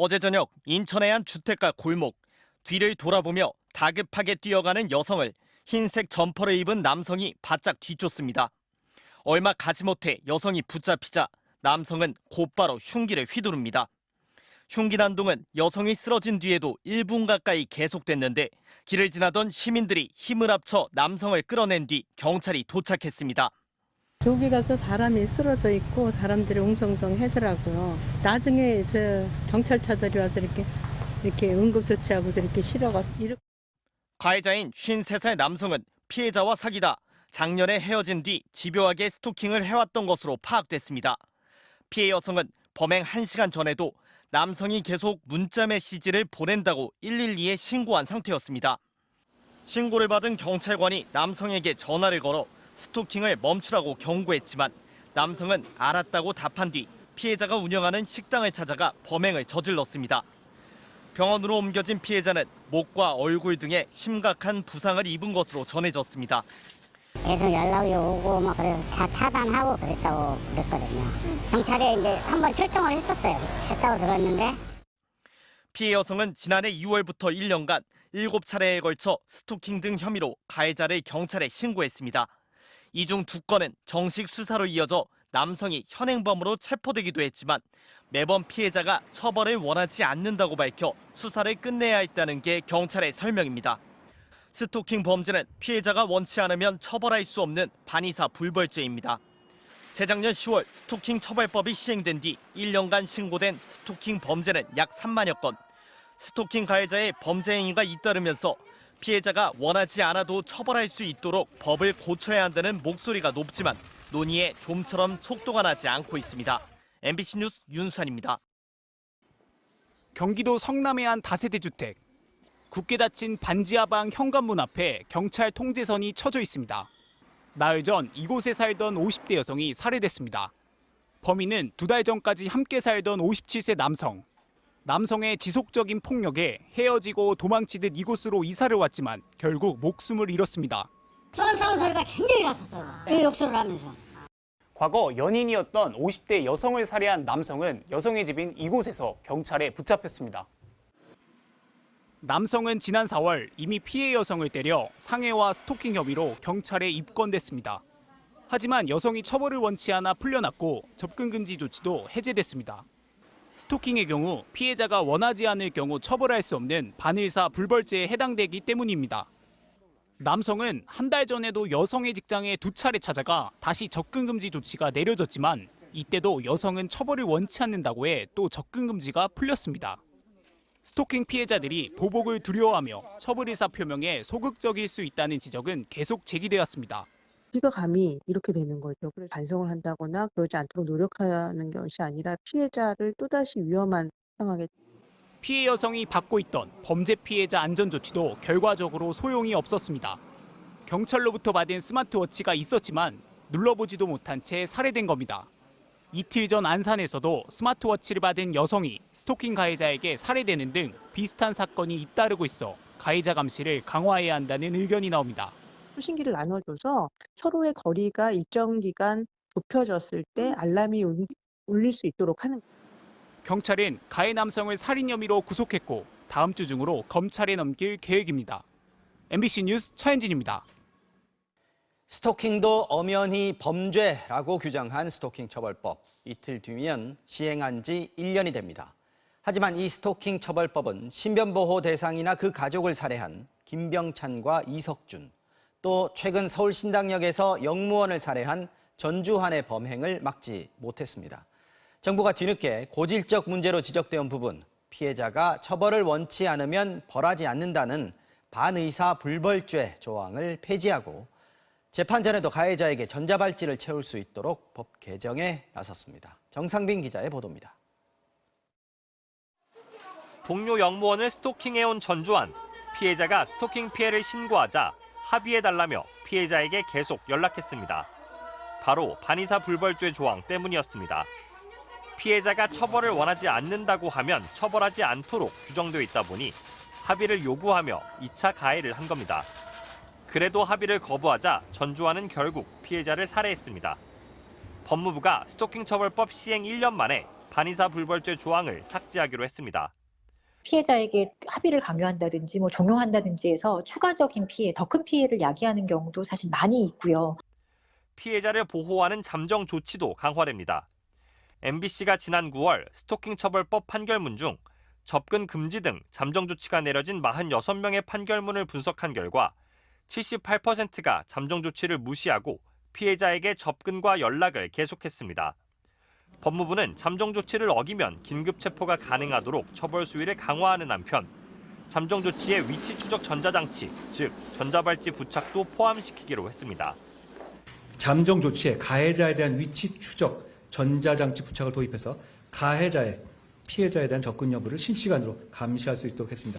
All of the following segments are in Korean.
어제 저녁 인천의 한 주택가 골목, 뒤를 돌아보며 다급하게 뛰어가는 여성을 흰색 점퍼를 입은 남성이 바짝 뒤쫓습니다. 얼마 가지 못해 여성이 붙잡히자 남성은 곧바로 흉기를 휘두릅니다. 흉기 난동은 여성이 쓰러진 뒤에도 1분 가까이 계속됐는데 길을 지나던 시민들이 힘을 합쳐 남성을 끌어낸 뒤 경찰이 도착했습니다. 저기 가서 사람이 쓰러져 있고 사람들이 웅성웅성하더라고요. 나중에 경찰차들이 와서 이렇게 응급조치하고서 이렇게 실어가 이렇게. 가해자인 53살 남성은 피해자와 사귀다 작년에 헤어진 뒤 집요하게 스토킹을 해왔던 것으로 파악됐습니다. 피해 여성은 범행 1시간 전에도 남성이 계속 문자 메시지를 보낸다고 112에 신고한 상태였습니다. 신고를 받은 경찰관이 남성에게 전화를 걸어 스토킹을 멈추라고 경고했지만 남성은 알았다고 답한 뒤 피해자가 운영하는 식당을 찾아가 범행을 저질렀습니다. 병원으로 옮겨진 피해자는 목과 얼굴 등에 심각한 부상을 입은 것으로 전해졌습니다. 계속 연락이 오고 막 그래서 다 차단하고 그랬거든요. 경찰에 이제 한번 출동을 했다고 들었는데. 피해 여성은 지난해 2월부터 1년간 7차례에 걸쳐 스토킹 등 혐의로 가해자를 경찰에 신고했습니다. 이 중 2건은 정식 수사로 이어져 남성이 현행범으로 체포되기도 했지만 매번 피해자가 처벌을 원하지 않는다고 밝혀 수사를 끝내야 했다는 게 경찰의 설명입니다. 스토킹 범죄는 피해자가 원치 않으면 처벌할 수 없는 반의사 불벌죄입니다. 재작년 10월 스토킹 처벌법이 시행된 뒤 1년간 신고된 스토킹 범죄는 약 3만여 건. 스토킹 가해자의 범죄 행위가 잇따르면서 피해자가 원하지 않아도 처벌할 수 있도록 법을 고쳐야 한다는 목소리가 높지만 논의에 좀처럼 속도가 나지 않고 있습니다. MBC 뉴스 윤수환입니다. 경기도 성남의 한 다세대 주택. 굳게 닫힌 반지하방 현관문 앞에 경찰 통제선이 쳐져 있습니다. 나흘 전 이곳에 살던 50대 여성이 살해됐습니다. 범인은 2달 전까지 함께 살던 57세 남성. 남성의 지속적인 폭력에 헤어지고 도망치듯 이곳으로 이사를 왔지만 결국 목숨을 잃었습니다. 저런 싸운 소리가 굉장히 났었어요. 욕설을 하면서. 과거 연인이었던 50대 여성을 살해한 남성은 여성의 집인 이곳에서 경찰에 붙잡혔습니다. 남성은 지난 4월 이미 피해 여성을 때려 상해와 스토킹 혐의로 경찰에 입건됐습니다. 하지만 여성이 처벌을 원치 않아 풀려났고 접근 금지 조치도 해제됐습니다. 스토킹의 경우 피해자가 원하지 않을 경우 처벌할 수 없는 반의사 불벌죄에 해당되기 때문입니다. 남성은 한 달 전에도 여성의 직장에 2차례 찾아가 다시 접근 금지 조치가 내려졌지만 이때도 여성은 처벌을 원치 않는다고 해 또 접근 금지가 풀렸습니다. 스토킹 피해자들이 보복을 두려워하며 처벌 의사 표명에 소극적일 수 있다는 지적은 계속 제기되었습니다. 우리가 감히 이렇게 되는 거죠. 그래서 반성을 한다거나 그러지 않도록 노력하는 것이 아니라 피해자를 또다시 위험한 상황에. 피해 여성이 받고 있던 범죄 피해자 안전조치도 결과적으로 소용이 없었습니다. 경찰로부터 받은 스마트워치가 있었지만 눌러보지도 못한 채 살해된 겁니다. 이틀 전 안산에서도 스마트워치를 받은 여성이 스토킹 가해자에게 살해되는 등 비슷한 사건이 잇따르고 있어 가해자 감시를 강화해야 한다는 의견이 나옵니다. 수신기를 나눠줘서 서로의 거리가 일정 기간 좁혀졌을 때 알람이 울릴 수 있도록 하는. 경찰은 가해 남성을 살인 혐의로 구속했고 다음 주 중으로 검찰에 넘길 계획입니다. MBC 뉴스 차현진입니다. 스토킹도 엄연히 범죄라고 규정한 스토킹 처벌법. 이틀 뒤면 시행한 지 1년이 됩니다. 하지만 이 스토킹 처벌법은 신변보호 대상이나 그 가족을 살해한 김병찬과 이석준, 또 최근 서울 신당역에서 영무원을 살해한 전주환의 범행을 막지 못했습니다. 정부가 뒤늦게 고질적 문제로 지적되어 온 부분, 피해자가 처벌을 원치 않으면 벌하지 않는다는 반의사 불벌죄 조항을 폐지하고 재판 전에도 가해자에게 전자발찌를 채울 수 있도록 법 개정에 나섰습니다. 정상빈 기자의 보도입니다. 동료 영무원을 스토킹해온 전주환. 피해자가 스토킹 피해를 신고하자 합의해달라며 피해자에게 계속 연락했습니다. 바로 반의사 불벌죄 조항 때문이었습니다. 피해자가 처벌을 원하지 않는다고 하면 처벌하지 않도록 규정되어 있다 보니 합의를 요구하며 2차 가해를 한 겁니다. 그래도 합의를 거부하자 전주환은 결국 피해자를 살해했습니다. 법무부가 스토킹 처벌법 시행 1년 만에 반의사 불벌죄 조항을 삭제하기로 했습니다. 피해자에게 합의를 강요한다든지 종용한다든지 해서 추가적인 피해, 더 큰 피해를 야기하는 경우도 사실 많이 있고요. 피해자를 보호하는 잠정 조치도 강화됩니다. MBC가 지난 9월 스토킹 처벌법 판결문 중 접근 금지 등 잠정 조치가 내려진 46명의 판결문을 분석한 결과 78%가 잠정 조치를 무시하고 피해자에게 접근과 연락을 계속했습니다. 법무부는 잠정 조치를 어기면 긴급 체포가 가능하도록 처벌 수위를 강화하는 한편 잠정 조치에 위치 추적 전자장치, 즉 전자발찌 부착도 포함시키기로 했습니다. 잠정 조치에 가해자에 대한 위치 추적 전자장치 부착을 도입해서 가해자의 피해자에 대한 접근 여부를 실시간으로 감시할 수 있도록 했습니다.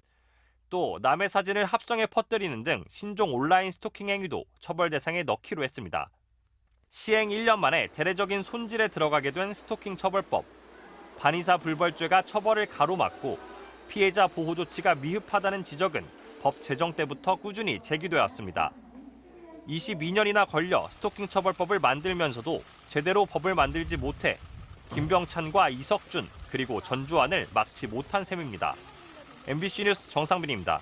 또 남의 사진을 합성해 퍼뜨리는 등 신종 온라인 스토킹 행위도 처벌 대상에 넣기로 했습니다. 시행 1년 만에 대대적인 손질에 들어가게 된 스토킹 처벌법. 반의사 불벌죄가 처벌을 가로막고 피해자 보호 조치가 미흡하다는 지적은 법 제정 때부터 꾸준히 제기되었습니다. 22년이나 걸려 스토킹 처벌법을 만들면서도 제대로 법을 만들지 못해 김병찬과 이석준 그리고 전주환을 막지 못한 셈입니다. MBC 뉴스 정상빈입니다.